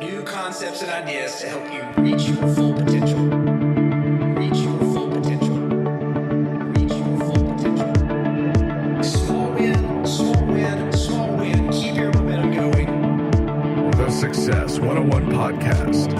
new concepts and ideas to help you reach your full potential. Reach your full potential. Reach your full potential. Small win, small win, small win. Keep your momentum going. The Success 101 Podcast.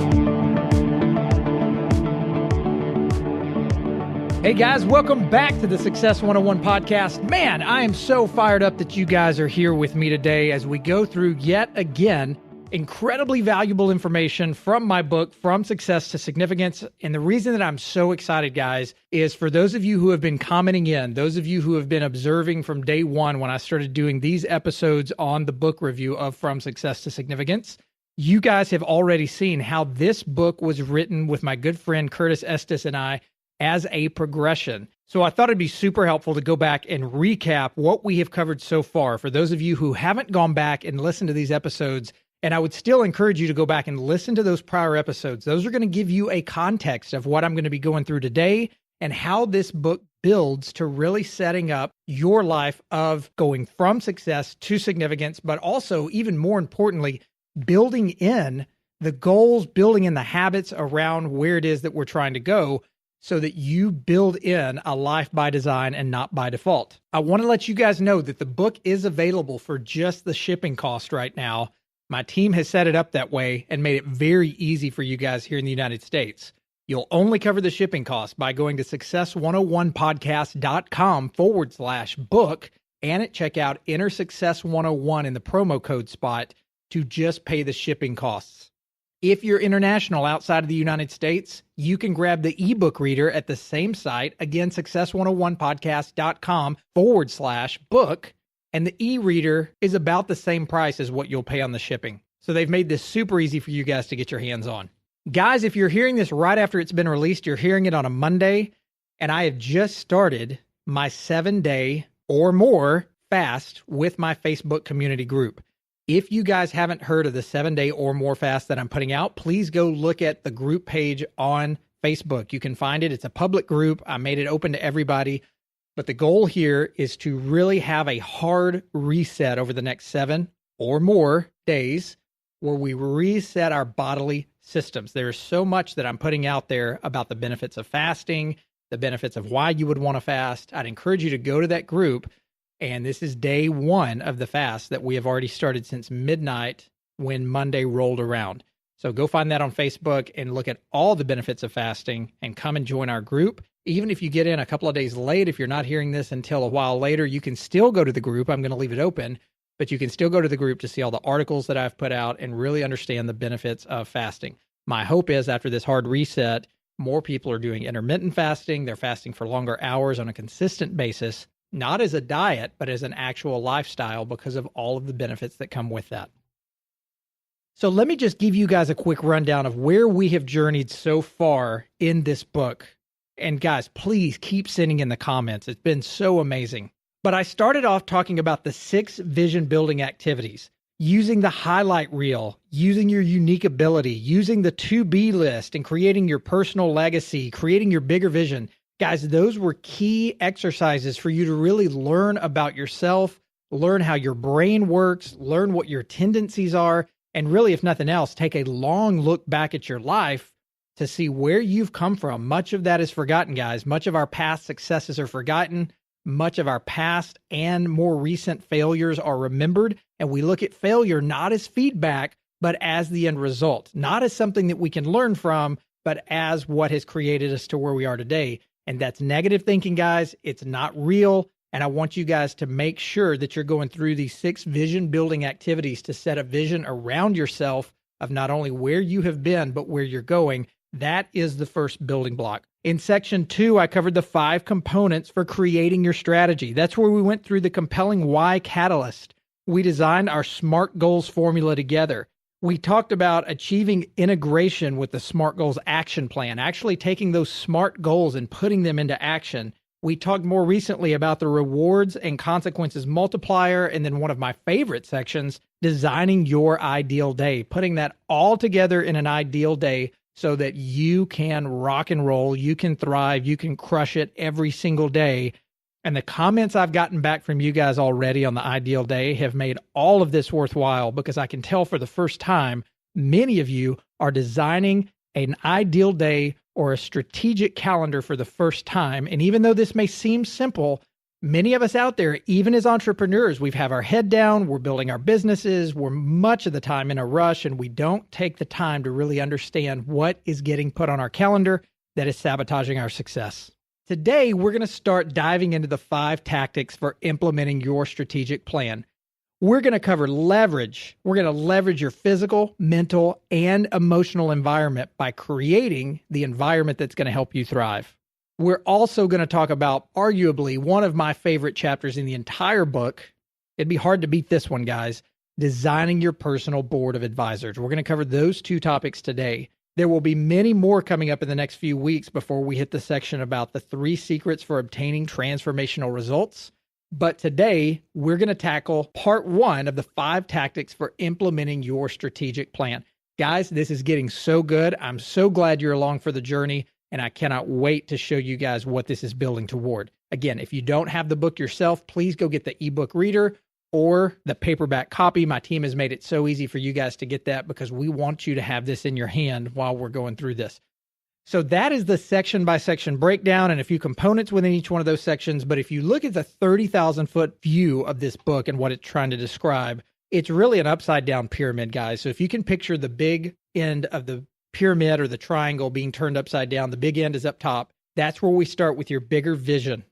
Hey guys, welcome back to the Success 101 Podcast. Man, I am so fired up that you guys are here with me today as we go through yet again incredibly valuable information from my book, From Success to Significance. And the reason that I'm so excited, guys, is for those of you who have been commenting in, those of you who have been observing from day one when I started doing these episodes on the book review of From Success to Significance, you guys have already seen how this book was written with my good friend Curtis Estes and I as a progression. So I thought it'd be super helpful to go back and recap what we have covered so far for those of you who haven't gone back and listened to these episodes. And I would still encourage you to go back and listen to those prior episodes. Those are going to give you a context of what I'm going to be going through today and how this book builds to really setting up your life of going from success to significance, but also, even more importantly, building in the goals, building in the habits around where it is that we're trying to go, so that you build in a life by design and not by default. I want to let you guys know that the book is available for just the shipping cost right now. My team has set it up that way and made it very easy for you guys here in the United States. You'll only cover the shipping cost by going to success101podcast.com/book and at checkout, enter Success 101 in the promo code spot to just pay the shipping costs. If you're international outside of the United States, you can grab the ebook reader at the same site, again, success101podcast.com/book, and the e-reader is about the same price as what you'll pay on the shipping. So they've made this super easy for you guys to get your hands on. Guys, if you're hearing this right after it's been released, you're hearing it on a Monday, and I have just started my 7-day or more fast with my Facebook community group. If you guys haven't heard of the 7-day or more fast that I'm putting out, please go look at the group page on Facebook. You can find it. It's a public group. I made it open to everybody. But the goal here is to really have a hard reset over the next 7 or more days where we reset our bodily systems. There's so much that I'm putting out there about the benefits of fasting, the benefits of why you would want to fast. I'd encourage you to go to that group. And this is day 1 of the fast that we have already started since midnight when Monday rolled around. So go find that on Facebook and look at all the benefits of fasting and come and join our group. Even if you get in a couple of days late, if you're not hearing this until a while later, you can still go to the group. I'm going to leave it open, but you can still go to the group to see all the articles that I've put out and really understand the benefits of fasting. My hope is after this hard reset, more people are doing intermittent fasting. They're fasting for longer hours on a consistent basis, not as a diet, but as an actual lifestyle because of all of the benefits that come with that. So let me just give you guys a quick rundown of where we have journeyed so far in this book. And guys, please keep sending in the comments. It's been so amazing. But I started off talking about the 6 vision building activities, using the highlight reel, using your unique ability, using the to-be list and creating your personal legacy, creating your bigger vision. Guys, those were key exercises for you to really learn about yourself, learn how your brain works, learn what your tendencies are, and really, if nothing else, take a long look back at your life to see where you've come from. Much of that is forgotten, guys. Much of our past successes are forgotten. Much of our past and more recent failures are remembered. And we look at failure not as feedback, but as the end result. Not as something that we can learn from, but as what has created us to where we are today. And that's negative thinking, guys. It's not real. And I want you guys to make sure that you're going through these 6 vision building activities to set a vision around yourself of not only where you have been, but where you're going. That is the first building block. In section 2, I covered the 5 components for creating your strategy. That's where we went through the compelling why catalyst. We designed our SMART goals formula together. We talked about achieving integration with the SMART goals action plan, actually taking those SMART goals and putting them into action. We talked more recently about the rewards and consequences multiplier, and then one of my favorite sections, designing your ideal day, putting that all together in an ideal day so that you can rock and roll, you can thrive, you can crush it every single day. And the comments I've gotten back from you guys already on the ideal day have made all of this worthwhile, because I can tell for the first time Many of you are designing an ideal day or a strategic calendar for the first time. And even though this may seem simple, many of us out there, even as entrepreneurs, we've have our head down, we're building our businesses, we're much of the time in a rush, and we don't take the time to really understand what is getting put on our calendar that is sabotaging our success. Today, we're going to start diving into the 5 tactics for implementing your strategic plan. We're going to cover leverage. We're going to leverage your physical, mental, and emotional environment by creating the environment that's going to help you thrive. We're also going to talk about arguably one of my favorite chapters in the entire book. It'd be hard to beat this one, guys. Designing your personal board of advisors. We're going to cover those 2 topics today. There will be many more coming up in the next few weeks before we hit the section about the 3 secrets for obtaining transformational results. But today, we're going to tackle part 1 of the 5 tactics for implementing your strategic plan. Guys, this is getting so good. I'm so glad you're along for the journey, and I cannot wait to show you guys what this is building toward. Again, if you don't have the book yourself, please go get the ebook reader or the paperback copy. My team has made it so easy for you guys to get that because we want you to have this in your hand while we're going through this. So that is the section by section breakdown and a few components within each one of those sections. But if you look at the 30,000 foot view of this book and what it's trying to describe, it's really an upside down pyramid, guys. So if you can picture the big end of the pyramid or the triangle being turned upside down, the big end is up top. That's where we start with your bigger vision.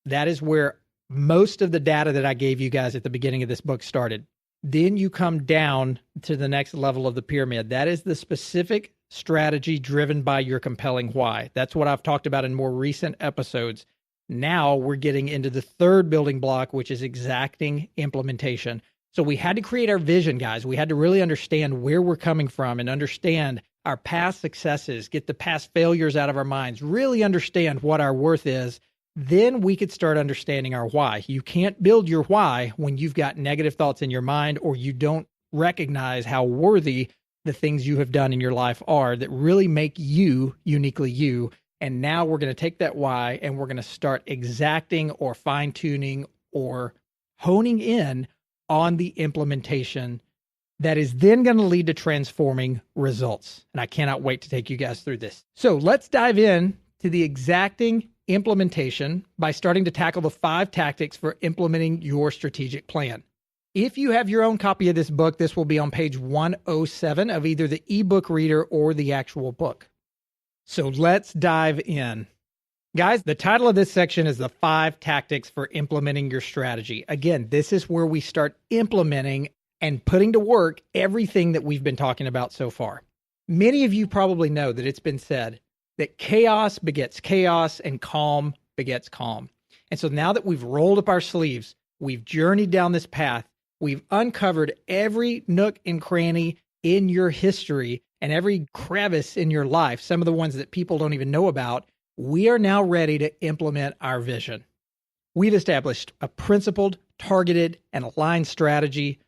That is where most of the data that I gave you guys at the beginning of this book started. Then you come down to the next level of the pyramid. That is the specific strategy driven by your compelling why. That's what I've talked about in more recent episodes. Now we're getting into the 3rd building block, which is exacting implementation. So we had to create our vision, guys. We had to really understand where we're coming from and understand our past successes, get the past failures out of our minds, really understand what our worth is. Then we could start understanding our why. You can't build your why when you've got negative thoughts in your mind or you don't recognize how worthy the things you have done in your life are that really make you uniquely you. And now we're going to take that why and we're going to start exacting or fine-tuning or honing in on the implementation that is then going to lead to transforming results. And I cannot wait to take you guys through this. So let's dive in to the exacting implementation by starting to tackle the 5 tactics for implementing your strategic plan. If you have your own copy of this book, this will be on page 107 of either the ebook reader or the actual book. So let's dive in. Guys, the title of this section is the 5 tactics for implementing your strategy. Again, this is where we start implementing and putting to work everything that we've been talking about so far. Many of you probably know that it's been said that chaos begets chaos and calm begets calm. And so now that we've rolled up our sleeves, we've journeyed down this path, we've uncovered every nook and cranny in your history and every crevice in your life, some of the ones that people don't even know about, we are now ready to implement our vision. We've established a principled, targeted, and aligned strategy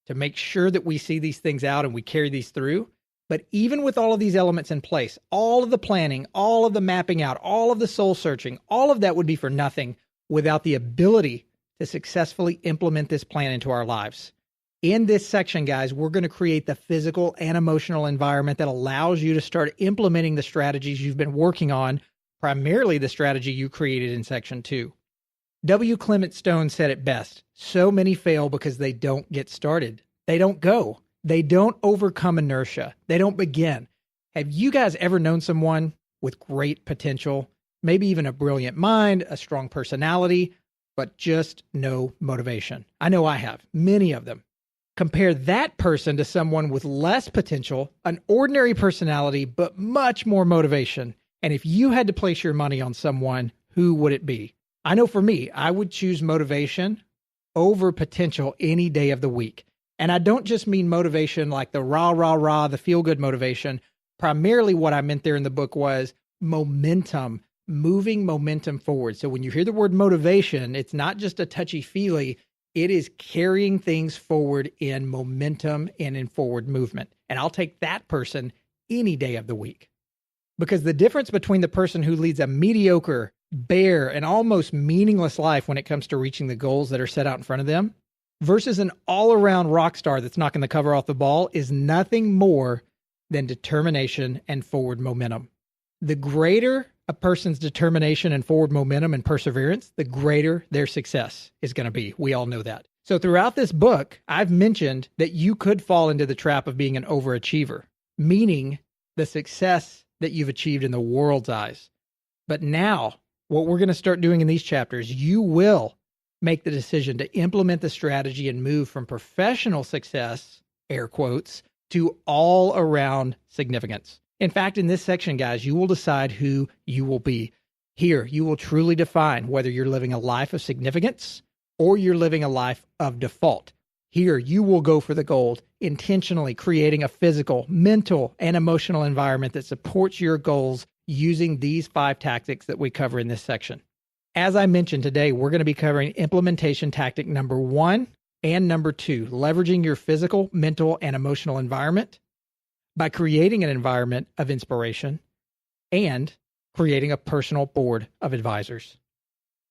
to make sure that we see these things out and we carry these through. But even with all of these elements in place, all of the planning, all of the mapping out, all of the soul searching, all of that would be for nothing without the ability to successfully implement this plan into our lives. In this section, guys, we're going to create the physical and emotional environment that allows you to start implementing the strategies you've been working on, primarily the strategy you created in section 2. W. Clement Stone said it best. So many fail because they don't get started. They don't go. They don't overcome inertia. They don't begin. Have you guys ever known someone with great potential, maybe even a brilliant mind, a strong personality, but just no motivation? I know I have, many of them. Compare that person to someone with less potential, an ordinary personality, but much more motivation. And if you had to place your money on someone, who would it be? I know for me, I would choose motivation over potential any day of the week. And I don't just mean motivation like the rah, rah, rah, the feel-good motivation. Primarily what I meant there in the book was momentum, moving momentum forward. So when you hear the word motivation, it's not just a touchy-feely. It is carrying things forward in momentum and in forward movement. And I'll take that person any day of the week. Because the difference between the person who leads a mediocre, bare, and almost meaningless life when it comes to reaching the goals that are set out in front of them versus an all-around rock star that's knocking the cover off the ball is nothing more than determination and forward momentum. The greater a person's determination and forward momentum and perseverance, the greater their success is going to be. We all know that. So throughout this book, I've mentioned that you could fall into the trap of being an overachiever, meaning the success that you've achieved in the world's eyes. But now, what we're going to start doing in these chapters, you will make the decision to implement the strategy and move from professional success, air quotes, to all around significance. In fact, in this section, guys, you will decide who you will be. Here, you will truly define whether you're living a life of significance or you're living a life of default. Here, you will go for the gold, intentionally creating a physical, mental, and emotional environment that supports your goals using these 5 tactics that we cover in this section. As I mentioned today, we're going to be covering implementation tactic number 1 and number 2, leveraging your physical, mental, and emotional environment by creating an environment of inspiration and creating a personal board of advisors.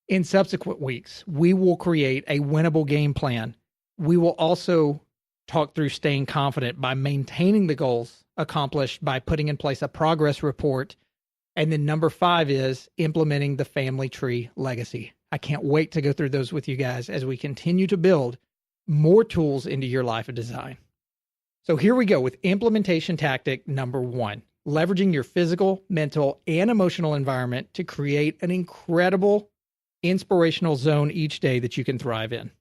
In subsequent weeks, we will create a winnable game plan. We will also talk through staying confident by maintaining the goals accomplished by putting in place a progress report. And then number 5 is implementing the family tree legacy. I can't wait to go through those with you guys as we continue to build more tools into your life of design. So here we go with implementation tactic number 1, leveraging your physical, mental, and emotional environment to create an incredible, inspirational zone each day that you can thrive in.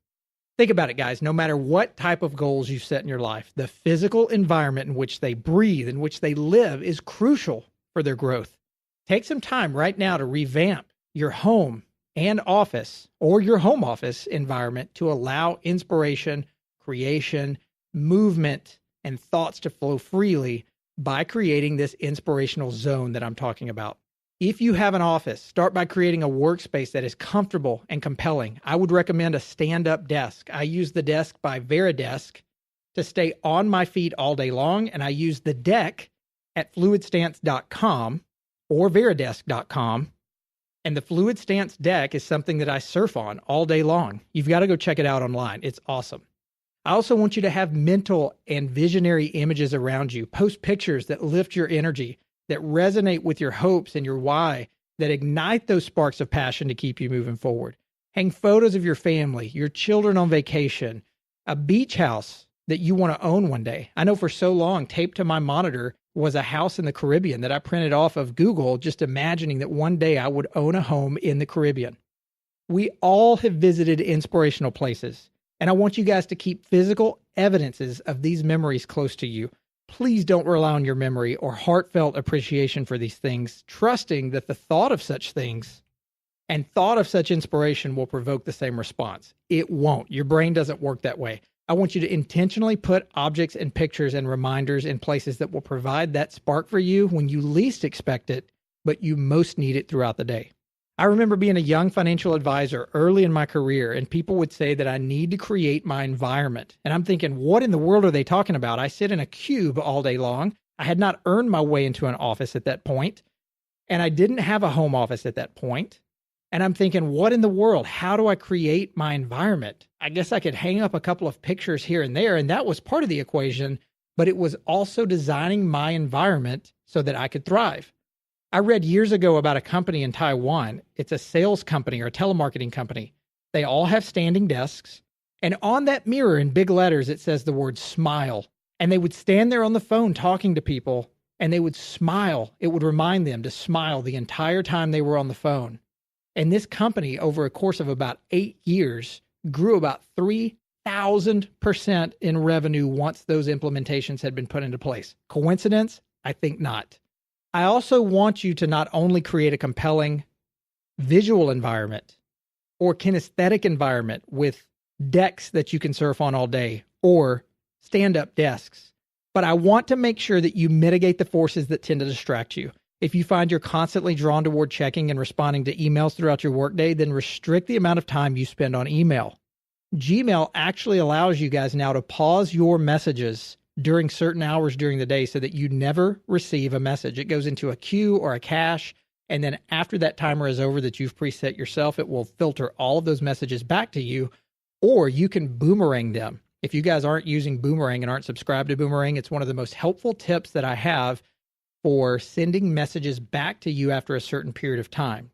Think about it, guys. No matter what type of goals you set in your life, the physical environment in which they breathe, in which they live, is crucial for their growth. Take some time right now to revamp your home and office or your home office environment to allow inspiration, creation, movement, and thoughts to flow freely by creating this inspirational zone that I'm talking about. If you have an office, start by creating a workspace that is comfortable and compelling. I would recommend a stand-up desk. I use the desk by Veridesk to stay on my feet all day long, and I use the deck at fluidstance.com or veridesk.com. And the Fluid Stance deck is something that I surf on all day long. You've got to go check it out online. It's awesome. I also want you to have mental and visionary images around you. Post pictures that lift your energy, that resonate with your hopes and your why, that ignite those sparks of passion to keep you moving forward. Hang photos of your family, your children on vacation, a beach house that you want to own one day. I know for so long, taped to my monitor was a house in the Caribbean that I printed off of Google, just imagining that one day I would own a home in the Caribbean. We all have visited inspirational places, and I want you guys to keep physical evidences of these memories close to you. Please don't rely on your memory or heartfelt appreciation for these things, trusting that the thought of such things and thought of such inspiration will provoke the same response. It won't. Your brain doesn't work that way. I want you to intentionally put objects and pictures and reminders in places that will provide that spark for you when you least expect it, but you most need it throughout the day. I remember being a young financial advisor early in my career, and people would say that I need to create my environment. And I'm thinking, what in the world are they talking about? I sit in a cube all day long. I had not earned my way into an office at that point, and I didn't have a home office at that point. And I'm thinking, what in the world? How do I create my environment? I guess I could hang up a couple of pictures here and there, and that was part of the equation, but it was also designing my environment so that I could thrive. I read years ago about a company in Taiwan. It's a sales company or a telemarketing company. They all have standing desks, and on that mirror in big letters, it says the word smile. And they would stand there on the phone talking to people, and they would smile. It would remind them to smile the entire time they were on the phone. And this company, over a course of about 8 years, grew about 3,000% in revenue once those implementations had been put into place. Coincidence? I think not. I also want you to not only create a compelling visual environment or kinesthetic environment with decks that you can surf on all day or stand-up desks, but I want to make sure that you mitigate the forces that tend to distract you. If you find you're constantly drawn toward checking and responding to emails throughout your workday, then restrict the amount of time you spend on email. Gmail actually allows you guys now to pause your messages during certain hours during the day so that you never receive a message. It goes into a queue or a cache, and then after that timer is over that you've preset yourself, it will filter all of those messages back to you, or you can boomerang them. If you guys aren't using Boomerang and aren't subscribed to Boomerang, it's one of the most helpful tips that I have for sending messages back to you after a certain period of time.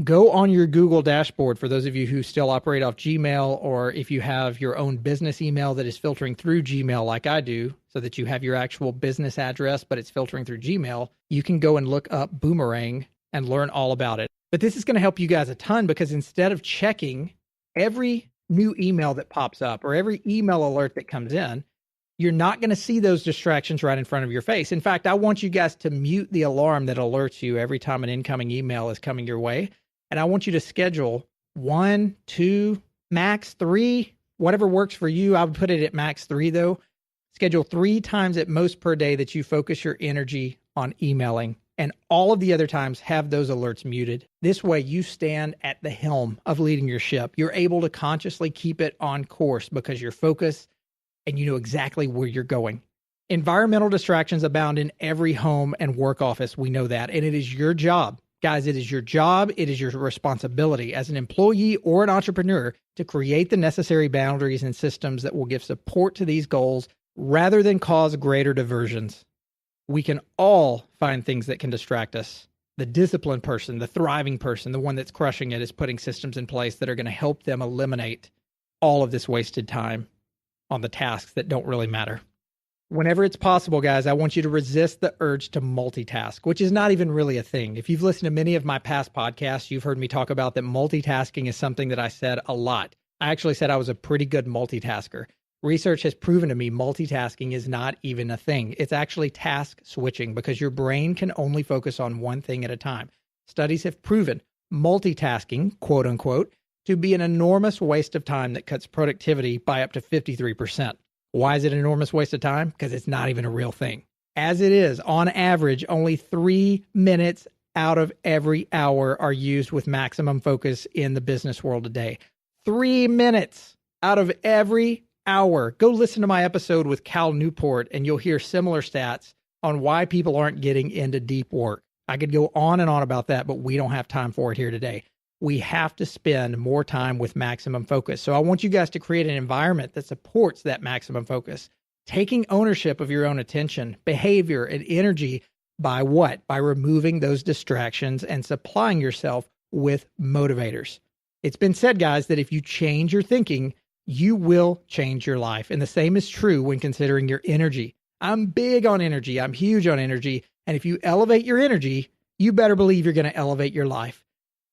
Go on your Google dashboard for those of you who still operate off Gmail, or if you have your own business email that is filtering through Gmail like I do, so that you have your actual business address, but it's filtering through Gmail, you can go and look up Boomerang and learn all about it. But this is going to help you guys a ton, because instead of checking every new email that pops up or every email alert that comes in, you're not going to see those distractions right in front of your face. In fact, I want you guys to mute the alarm that alerts you every time an incoming email is coming your way. And I want you to schedule 1, 2, max 3, whatever works for you. I would put it at max 3 though. Schedule 3 times at most per day that you focus your energy on emailing, and all of the other times have those alerts muted. This way you stand at the helm of leading your ship. You're able to consciously keep it on course because you're focused and you know exactly where you're going. Environmental distractions abound in every home and work office. We know that. And it is your job, guys, it is your job. It is your responsibility as an employee or an entrepreneur to create the necessary boundaries and systems that will give support to these goals rather than cause greater diversions. We can all find things that can distract us. The disciplined person, the thriving person, the one that's crushing it, is putting systems in place that are going to help them eliminate all of this wasted time on the tasks that don't really matter. Whenever it's possible, guys, I want you to resist the urge to multitask, which is not even really a thing. If you've listened to many of my past podcasts, you've heard me talk about that multitasking is something that I said a lot. I actually said I was a pretty good multitasker. Research has proven to me multitasking is not even a thing. It's actually task switching, because your brain can only focus on one thing at a time. Studies have proven multitasking, quote unquote, to be an enormous waste of time that cuts productivity by up to 53%. Why is it an enormous waste of time? Because it's not even a real thing. As it is, on average, only 3 minutes out of every hour are used with maximum focus in the business world today. 3 minutes out of every hour. Go listen to my episode with Cal Newport and you'll hear similar stats on why people aren't getting into deep work. I could go on and on about that, but we don't have time for it here today. We have to spend more time with maximum focus. So I want you guys to create an environment that supports that maximum focus, taking ownership of your own attention, behavior, and energy by what? By removing those distractions and supplying yourself with motivators. It's been said, guys, that if you change your thinking, you will change your life. And the same is true when considering your energy. I'm big on energy. I'm huge on energy. And if you elevate your energy, you better believe you're going to elevate your life.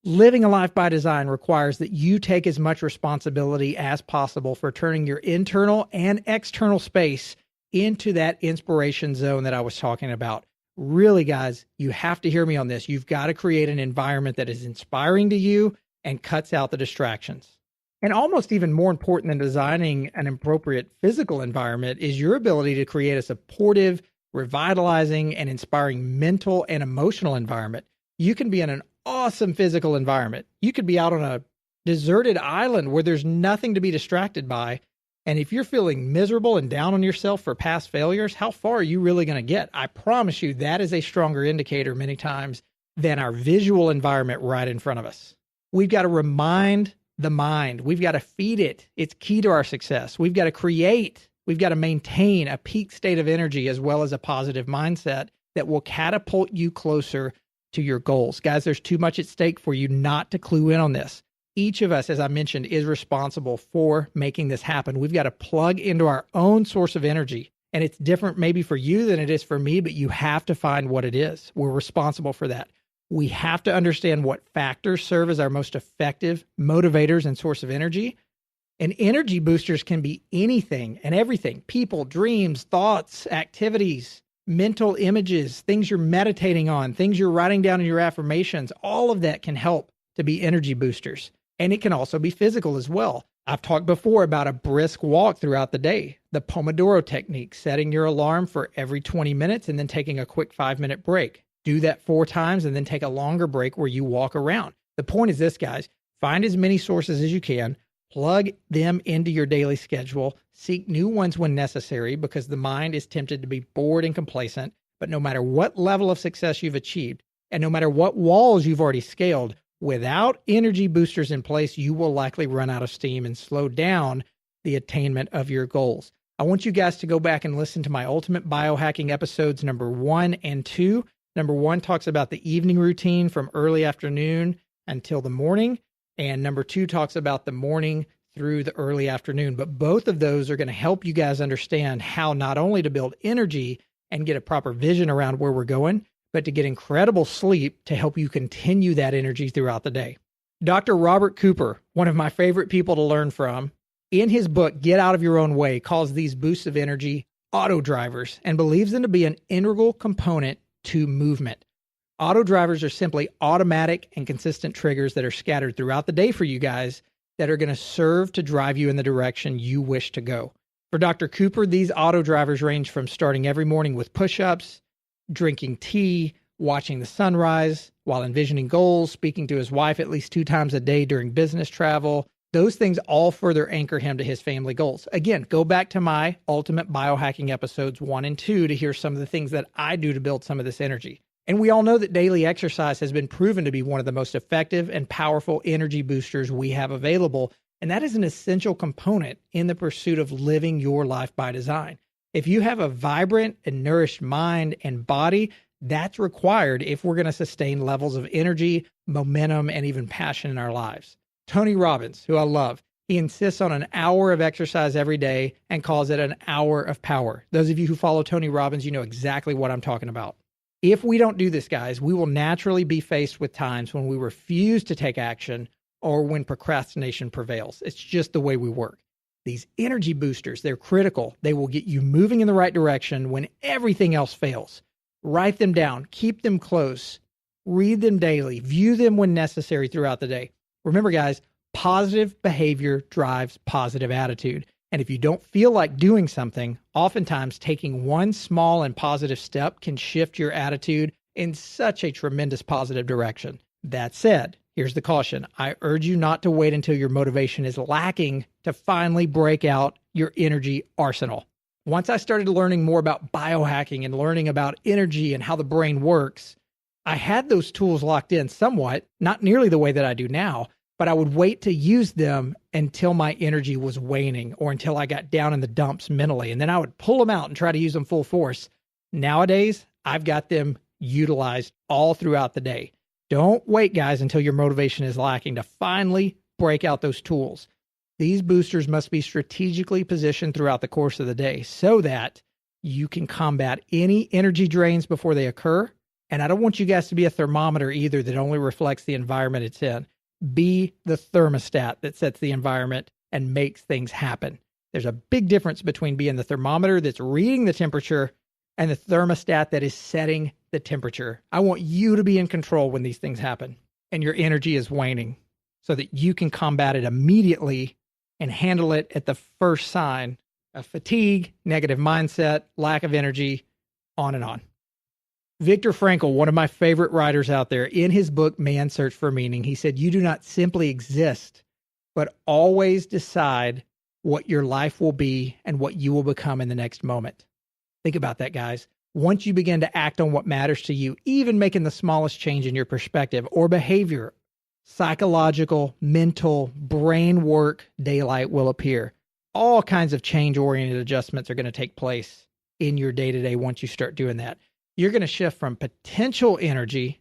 Living a life by design requires that you take as much responsibility as possible for turning your internal and external space into that inspiration zone that I was talking about. Really, guys, you have to hear me on this. You've got to create an environment that is inspiring to you and cuts out the distractions. And almost even more important than designing an appropriate physical environment is your ability to create a supportive, revitalizing, and inspiring mental and emotional environment. You can be in an awesome physical environment. You could be out on a deserted island where there's nothing to be distracted by. And if you're feeling miserable and down on yourself for past failures, how far are you really going to get? I promise you that is a stronger indicator many times than our visual environment right in front of us. We've got to remind the mind. We've got to feed it. It's key to our success. We've got to create. We've got to maintain a peak state of energy as well as a positive mindset that will catapult you closer to your goals. Guys, there's too much at stake for you not to clue in on this. Each of us, as I mentioned, is responsible for making this happen. We've got to plug into our own source of energy. And it's different maybe for you than it is for me, but you have to find what it is. We're responsible for that. We have to understand what factors serve as our most effective motivators and source of energy. And energy boosters can be anything and everything: people, dreams, thoughts, activities, mental images, things you're meditating on, things you're writing down in your affirmations. All of that can help to be energy boosters. And it can also be physical as well. I've talked before about a brisk walk throughout the day, the Pomodoro technique, setting your alarm for every 20 minutes and then taking a quick 5-minute break. Do that 4 times and then take a longer break where you walk around. The point is this, guys: find as many sources as you can, plug them into your daily schedule, seek new ones when necessary, because the mind is tempted to be bored and complacent. But no matter what level of success you've achieved, and no matter what walls you've already scaled, Without energy boosters in place, you will likely run out of steam and slow down the attainment of your goals. I want you guys to go back and listen to my Ultimate Biohacking episodes number 1 and 2. Number 1 talks about the evening routine from early afternoon until the morning. And number 2 talks about the morning through the early afternoon. But both of those are going to help you guys understand how not only to build energy and get a proper vision around where we're going, but to get incredible sleep to help you continue that energy throughout the day. Dr. Robert Cooper, one of my favorite people to learn from, in his book, Get Out of Your Own Way, calls these boosts of energy auto drivers and believes them to be an integral component to movement. Auto drivers are simply automatic and consistent triggers that are scattered throughout the day for you guys that are going to serve to drive you in the direction you wish to go. For Dr. Cooper, these auto drivers range from starting every morning with push-ups, drinking tea, watching the sunrise while envisioning goals, speaking to his wife at least 2 times a day during business travel. Those things all further anchor him to his family goals. Again, go back to my Ultimate Biohacking episodes 1 and 2 to hear some of the things that I do to build some of this energy. And we all know that daily exercise has been proven to be one of the most effective and powerful energy boosters we have available. And that is an essential component in the pursuit of living your life by design. If you have a vibrant and nourished mind and body, that's required if we're going to sustain levels of energy, momentum, and even passion in our lives. Tony Robbins, who I love, he insists on an hour of exercise every day and calls it an hour of power. Those of you who follow Tony Robbins, you know exactly what I'm talking about. If we don't do this, guys, we will naturally be faced with times when we refuse to take action or when procrastination prevails. It's just the way we work. These energy boosters, they're critical. They will get you moving in the right direction when everything else fails. Write them down, keep them close, read them daily, view them when necessary throughout the day. Remember, guys, positive behavior drives positive attitude. And if you don't feel like doing something, oftentimes taking one small and positive step can shift your attitude in such a tremendous positive direction. That said, here's the caution. I urge you not to wait until your motivation is lacking to finally break out your energy arsenal. Once I started learning more about biohacking and learning about energy and how the brain works, I had those tools locked in somewhat, not nearly the way that I do now, but I would wait to use them until my energy was waning or until I got down in the dumps mentally. And then I would pull them out and try to use them full force. Nowadays, I've got them utilized all throughout the day. Don't wait, guys, until your motivation is lacking to finally break out those tools. These boosters must be strategically positioned throughout the course of the day so that you can combat any energy drains before they occur. And I don't want you guys to be a thermometer either that only reflects the environment it's in. Be the thermostat that sets the environment and makes things happen. There's a big difference between being the thermometer that's reading the temperature and the thermostat that is setting the temperature. I want you to be in control when these things happen and your energy is waning so that you can combat it immediately and handle it at the first sign of fatigue, negative mindset, lack of energy, on and on. Viktor Frankl, one of my favorite writers out there, in his book, Man's Search for Meaning, he said, "You do not simply exist, but always decide what your life will be and what you will become in the next moment." Think about that, guys. Once you begin to act on what matters to you, even making the smallest change in your perspective or behavior, psychological, mental, brain work, daylight will appear. All kinds of change-oriented adjustments are going to take place in your day-to-day once you start doing that. You're going to shift from potential energy,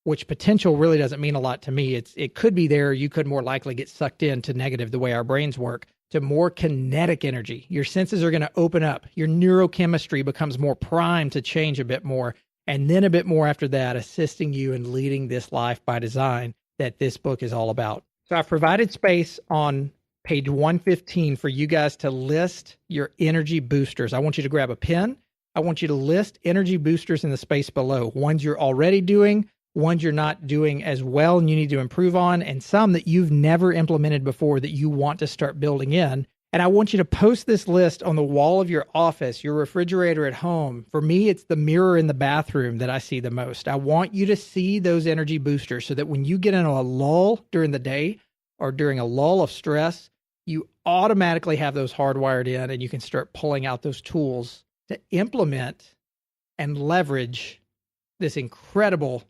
which potential really doesn't mean a lot to me. It could be there. You could more likely get sucked into negative the way our brains work, to more kinetic energy. Your senses are going to open up. Your neurochemistry becomes more primed to change a bit more. And then a bit more after that, assisting you in leading this life by design that this book is all about. So I've provided space on page 115 for you guys to list your energy boosters. I want you to grab a pen. I want you to list energy boosters in the space below. Ones you're already doing, ones you're not doing as well and you need to improve on, and some that you've never implemented before that you want to start building in. And I want you to post this list on the wall of your office, your refrigerator at home. For me, it's the mirror in the bathroom that I see the most. I want you to see those energy boosters so that when you get in a lull during the day or during a lull of stress, you automatically have those hardwired in and you can start pulling out those tools to implement and leverage this incredible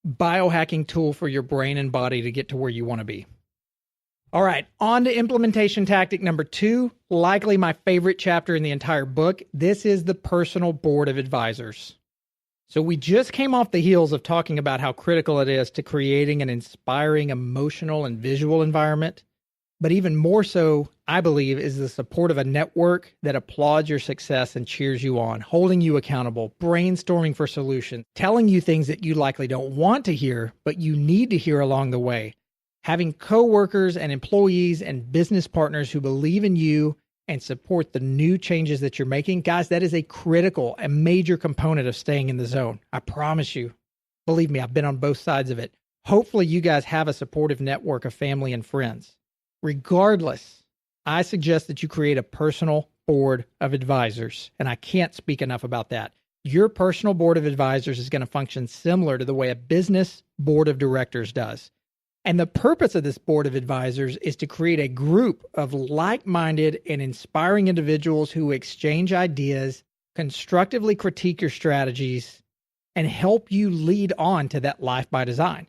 biohacking tool for your brain and body to get to where you want to be. All right, on to implementation tactic number 2, likely my favorite chapter in the entire book. This is the personal board of advisors. So we just came off the heels of talking about how critical it is to creating an inspiring emotional and visual environment. But even more so, I believe, is the support of a network that applauds your success and cheers you on, holding you accountable, brainstorming for solutions, telling you things that you likely don't want to hear, but you need to hear along the way. Having coworkers and employees and business partners who believe in you and support the new changes that you're making, guys, that is a critical and major component of staying in the zone. I promise you. Believe me, I've been on both sides of it. Hopefully you guys have a supportive network of family and friends. Regardless, I suggest that you create a personal board of advisors, and I can't speak enough about that. Your personal board of advisors is going to function similar to the way a business board of directors does. And the purpose of this board of advisors is to create a group of like-minded and inspiring individuals who exchange ideas, constructively critique your strategies, and help you lead on to that life by design.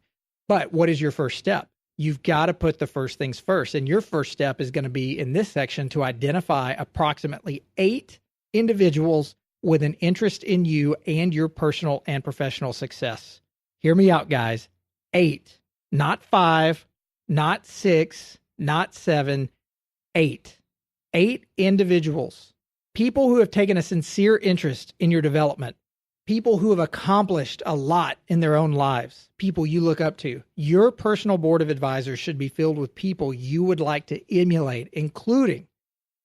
But what is your first step? You've got to put the first things first. And your first step is going to be in this section to identify approximately 8 individuals with an interest in you and your personal and professional success. Hear me out, guys. 8. Not 5, not 6, not 7, 8. 8 individuals. People who have taken a sincere interest in your development. People who have accomplished a lot in their own lives. People you look up to. Your personal board of advisors should be filled with people you would like to emulate, including,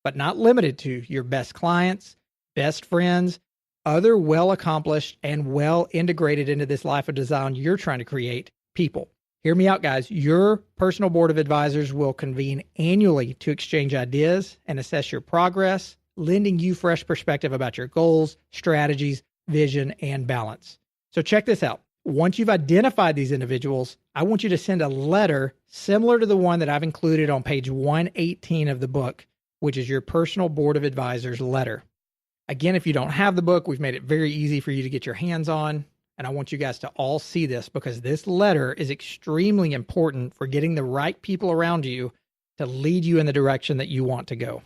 but not limited to, your best clients, best friends, other well-accomplished and well-integrated into this life of design you're trying to create people. Hear me out, guys. Your personal board of advisors will convene annually to exchange ideas and assess your progress, lending you fresh perspective about your goals, strategies, vision, and balance. So check this out. Once you've identified these individuals, I want you to send a letter similar to the one that I've included on page 118 of the book, which is your personal board of advisors letter. Again, if you don't have the book, we've made it very easy for you to get your hands on. And I want you guys to all see this because this letter is extremely important for getting the right people around you to lead you in the direction that you want to go.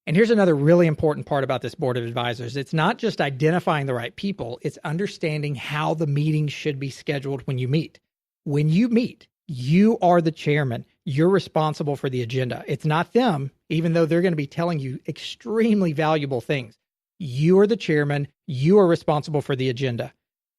And here's another really important part about this board of advisors. It's not just identifying the right people, it's understanding how the meeting should be scheduled when you meet. When you meet, you are the chairman. You're responsible for the agenda. It's not them, even though they're going to be telling you extremely valuable things. You are the chairman. You are responsible for the agenda.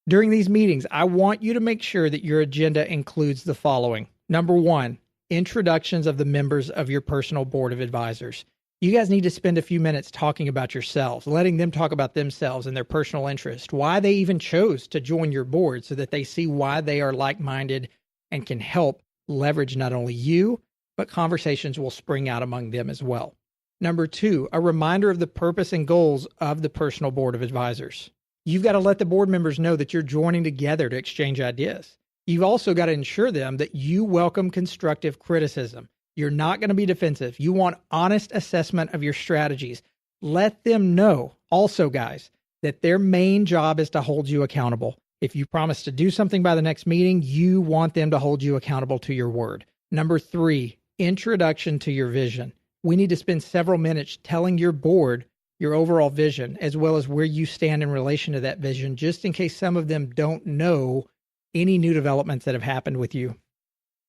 During these meetings, I want you to make sure that your agenda includes the following. Number 1, introductions of the members of your personal board of advisors. You guys need to spend a few minutes talking about yourselves, letting them talk about themselves and their personal interest, why they even chose to join your board so that they see why they are like-minded and can help leverage not only you, but conversations will spring out among them as well. Number 2, a reminder of the purpose and goals of the personal board of advisors. You've got to let the board members know that you're joining together to exchange ideas. You've also got to ensure them that you welcome constructive criticism. You're not going to be defensive. You want honest assessment of your strategies. Let them know also, guys, that their main job is to hold you accountable. If you promise to do something by the next meeting, you want them to hold you accountable to your word. Number 3, introduction to your vision. We need to spend several minutes telling your board your overall vision, as well as where you stand in relation to that vision, just in case some of them don't know any new developments that have happened with you.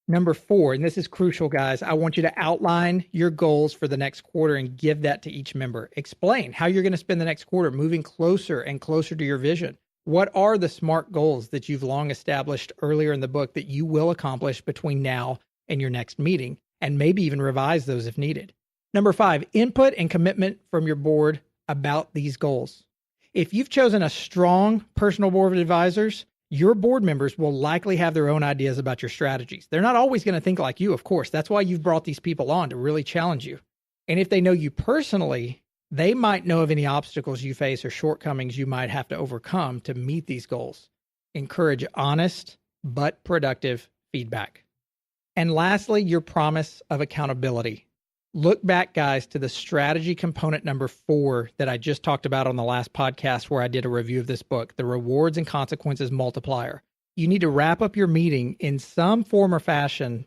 Number 4, and this is crucial, guys, I want you to outline your goals for the next quarter and give that to each member. Explain how you're going to spend the next quarter moving closer and closer to your vision. What are the SMART goals that you've long established earlier in the book that you will accomplish between now and your next meeting, and maybe even revise those if needed? Number 5, input and commitment from your board about these goals. If you've chosen a strong personal board of advisors, your board members will likely have their own ideas about your strategies. They're not always going to think like you, of course. That's why you've brought these people on, to really challenge you. And if they know you personally, they might know of any obstacles you face or shortcomings you might have to overcome to meet these goals. Encourage honest but productive feedback. And lastly, your promise of accountability. Look back, guys, to the strategy component number 4 that I just talked about on the last podcast where I did a review of this book, the rewards and consequences multiplier. You need to wrap up your meeting in some form or fashion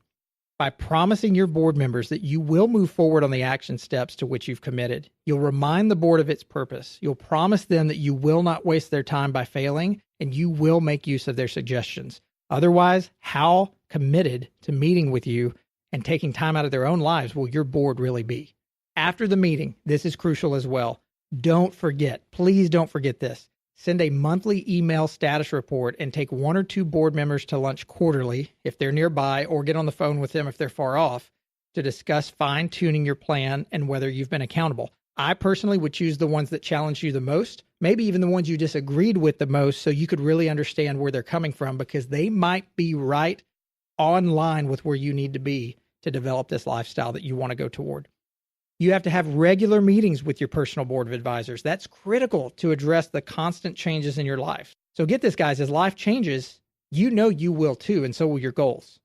by promising your board members that you will move forward on the action steps to which you've committed. You'll remind the board of its purpose. You'll promise them that you will not waste their time by failing, and you will make use of their suggestions. Otherwise, how committed to meeting with you and taking time out of their own lives will your board really be? After the meeting, this is crucial as well. Don't forget, please don't forget this. Send a monthly email status report and take 1 or 2 board members to lunch quarterly if they're nearby, or get on the phone with them if they're far off to discuss fine-tuning your plan and whether you've been accountable. I personally would choose the ones that challenge you the most, maybe even the ones you disagreed with the most, so you could really understand where they're coming from, because they might be right on line with where you need to be to develop this lifestyle that you want to go toward. You have to have regular meetings with your personal board of advisors. That's critical to address the constant changes in your life. So get this, guys, as life changes, you know you will too, and so will your goals.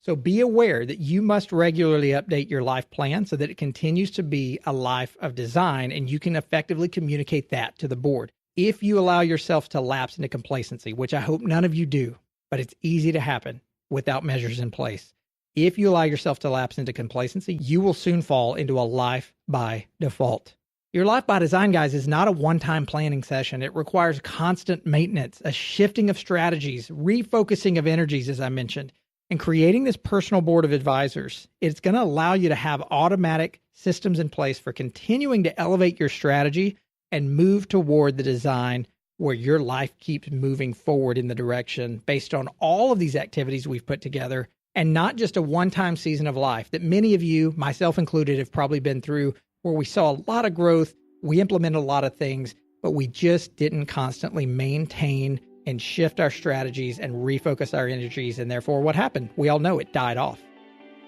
So be aware that you must regularly update your life plan so that it continues to be a life of design, and you can effectively communicate that to the board. If you allow yourself to lapse into complacency, which I hope none of you do, but it's easy to happen without measures in place. If you allow yourself to lapse into complacency, you will soon fall into a life by default. Your life by design, guys, is not a one-time planning session. It requires constant maintenance, a shifting of strategies, refocusing of energies, as I mentioned, and creating this personal board of advisors. It's going to allow you to have automatic systems in place for continuing to elevate your strategy and move toward the design where your life keeps moving forward in the direction based on all of these activities we've put together, and not just a one-time season of life that many of you, myself included, have probably been through, where we saw a lot of growth, we implemented a lot of things, but we just didn't constantly maintain and shift our strategies and refocus our energies. And therefore, what happened? We all know it died off.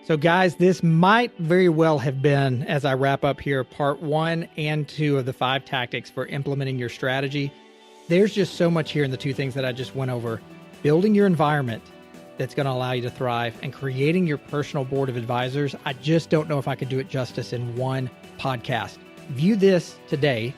So guys, this might very well have been, as I wrap up here, part 1 and 2 of the 5 tactics for implementing your strategy. There's just so much here in the 2 things that I just went over. Building your environment that's going to allow you to thrive, and creating your personal board of advisors. I just don't know if I could do it justice in one podcast. View this today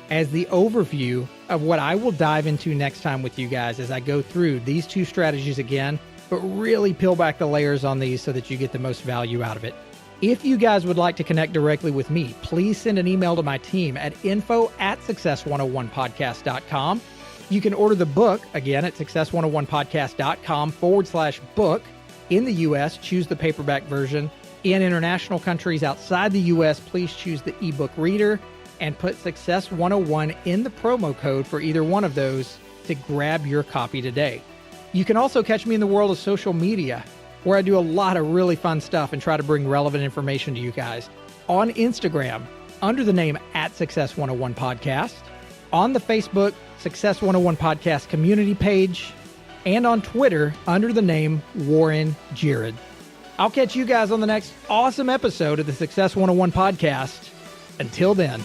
as the overview of what I will dive into next time with you guys as I go through these 2 strategies again, but really peel back the layers on these so that you get the most value out of it. If you guys would like to connect directly with me, please send an email to my team at info@success101podcast.com. You can order the book, again, at success101podcast.com/book. In the U.S., choose the paperback version. In international countries outside the U.S., please choose the ebook reader and put Success 101 in the promo code for either one of those to grab your copy today. You can also catch me in the world of social media, where I do a lot of really fun stuff and try to bring relevant information to you guys. On Instagram, under the name @Success101podcast. On the Facebook Success 101 Podcast community page, and on Twitter under the name Warren Jarrod. I'll catch you guys on the next awesome episode of the Success 101 Podcast. Until then.